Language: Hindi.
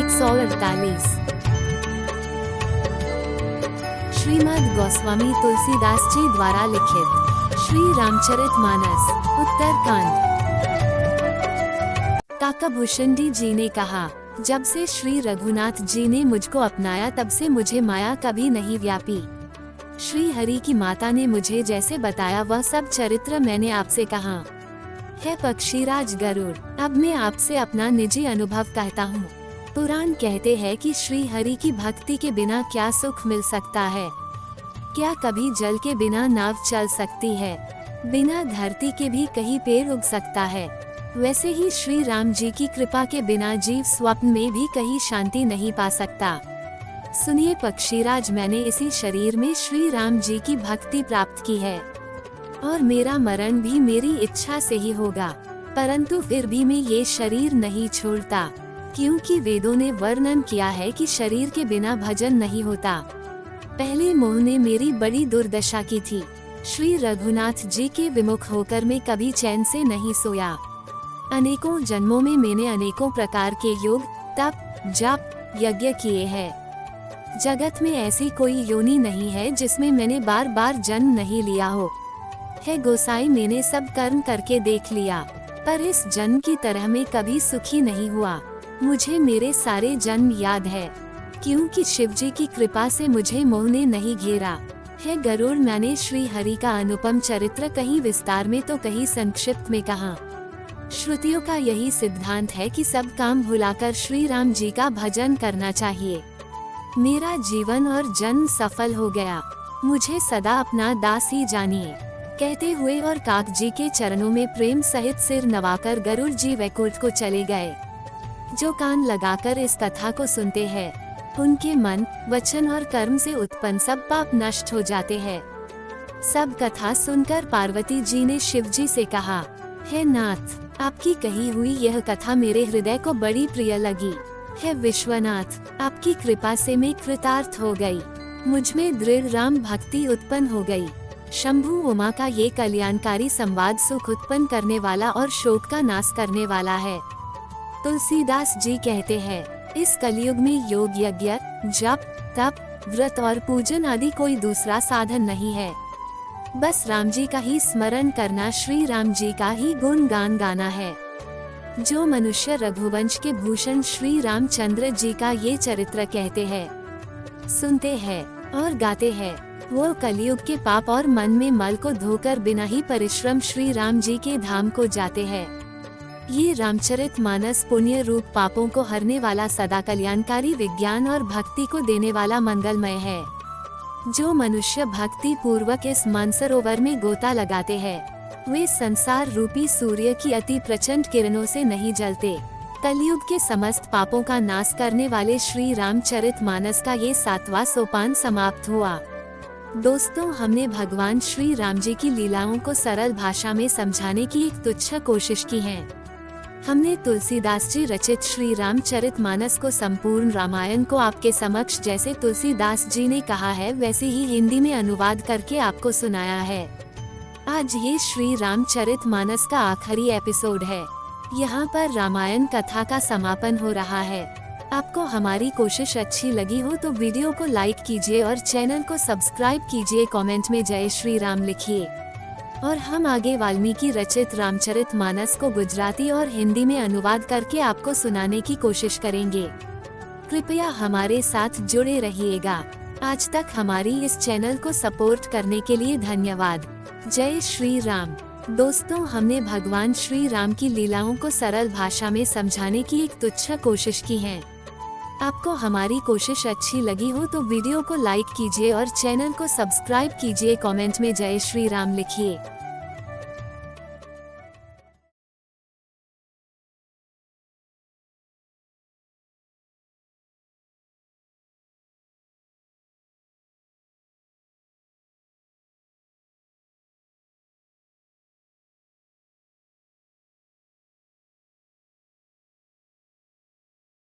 148। श्रीमद् गोस्वामी तुलसीदास जी द्वारा लिखित श्री रामचरितमानस उत्तरकांड। काकाभूषण जी ने कहा, जब से श्री रघुनाथ जी ने मुझको अपनाया तब से मुझे माया कभी नहीं व्यापी। श्री हरि की माता ने मुझे जैसे बताया वह सब चरित्र मैंने आपसे कहा है। पक्षीराज गरुड़, अब मैं आपसे अपना निजी अनुभव कहता हूँ। पुराण कहते हैं कि श्री हरि की भक्ति के बिना क्या सुख मिल सकता है। क्या कभी जल के बिना नाव चल सकती है? बिना धरती के भी कहीं पेड़ उग सकता है। वैसे ही श्री राम जी की कृपा के बिना जीव स्वप्न में भी कहीं शांति नहीं पा सकता। सुनिए पक्षीराज, मैंने इसी शरीर में श्री राम जी की भक्ति प्राप्त की है और मेरा मरण भी मेरी इच्छा से ही होगा, परंतु फिर भी मैं ये शरीर नहीं छोड़ता, क्योंकि वेदों ने वर्णन किया है कि शरीर के बिना भजन नहीं होता। पहले मोह ने मेरी बड़ी दुर्दशा की थी। श्री रघुनाथ जी के विमुख होकर मैं कभी चैन से नहीं सोया। अनेकों जन्मों में मैंने अनेकों प्रकार के योग, तप, जप, यज्ञ किए हैं। जगत में ऐसी कोई योनि नहीं है जिसमें मैंने बार बार जन्म नहीं लिया हो। है गोसाई, मैंने सब कर्म करके देख लिया, पर इस जन्म की तरह मैं कभी सुखी नहीं हुआ। मुझे मेरे सारे जन्म याद है, क्योंकि शिव जी की कृपा से मुझे मोह ने नहीं घेरा। है गरुड़, मैंने श्री हरि का अनुपम चरित्र कहीं विस्तार में तो कहीं संक्षिप्त में कहा। श्रुतियों का यही सिद्धांत है कि सब काम भुलाकर श्री राम जी का भजन करना चाहिए। मेरा जीवन और जन्म सफल हो गया। मुझे सदा अपना दास ही जानिए। कहते हुए और काक जी के चरणों में प्रेम सहित सिर नवाकर गरुड़ जी वैकुंठ को चले गए। जो कान लगाकर इस कथा को सुनते हैं, उनके मन, वचन और कर्म से उत्पन्न सब पाप नष्ट हो जाते हैं। सब कथा सुनकर पार्वती जी ने शिव जी से कहा, हे नाथ, आपकी कही हुई यह कथा मेरे हृदय को बड़ी प्रिय लगी। हे विश्वनाथ, आपकी कृपा से मैं कृतार्थ हो गई। मुझ में दृढ़ राम भक्ति उत्पन्न हो गई। शंभु उमा का ये कल्याणकारी संवाद सुख उत्पन्न करने वाला और शोक का नाश करने वाला है। तुलसीदास जी कहते हैं, इस कलयुग में योग, यज्ञ, जप, तप, व्रत और पूजन आदि कोई दूसरा साधन नहीं है। बस राम जी का ही स्मरण करना, श्री राम जी का ही गुणगान गाना है। जो मनुष्य रघुवंश के भूषण श्री रामचंद्र जी का ये चरित्र कहते हैं, सुनते हैं और गाते हैं, वो कलयुग के पाप और मन में मल को धोकर बिना ही परिश्रम श्री राम जी के धाम को जाते हैं। ये रामचरितमानस पुण्य रूप पापों को हरने वाला, सदा कल्याणकारी, विज्ञान और भक्ति को देने वाला मंगलमय है। जो मनुष्य भक्ति पूर्वक इस मानसरोवर में गोता लगाते हैं, वे संसार रूपी सूर्य की अति प्रचंड किरणों से नहीं जलते। कलयुग के समस्त पापों का नाश करने वाले श्री रामचरितमानस का ये 7वां सोपान समाप्त हुआ। दोस्तों, हमने भगवान श्री राम जी की लीलाओं को सरल भाषा में समझाने की एक तुच्छ कोशिश की है। हमने तुलसीदास जी रचित श्री रामचरितमानस को, संपूर्ण रामायण को आपके समक्ष जैसे तुलसीदास जी ने कहा है वैसे ही हिंदी में अनुवाद करके आपको सुनाया है। आज ये श्री रामचरितमानस का आखिरी एपिसोड है। यहाँ पर रामायण कथा का समापन हो रहा है। आपको हमारी कोशिश अच्छी लगी हो तो वीडियो को लाइक कीजिए और चैनल को सब्सक्राइब कीजिए। कमेंट में जय श्री राम लिखिए और हम आगे वाल्मीकि रचित रामचरितमानस को गुजराती और हिंदी में अनुवाद करके आपको सुनाने की कोशिश करेंगे। कृपया हमारे साथ जुड़े रहिएगा। आज तक हमारी इस चैनल को सपोर्ट करने के लिए धन्यवाद। जय श्री राम। दोस्तों, हमने भगवान श्री राम की लीलाओं को सरल भाषा में समझाने की एक तुच्छ कोशिश की है। आपको हमारी कोशिश अच्छी लगी हो तो वीडियो को लाइक कीजिए और चैनल को सब्सक्राइब कीजिए। कमेंट में जय श्री राम लिखिए।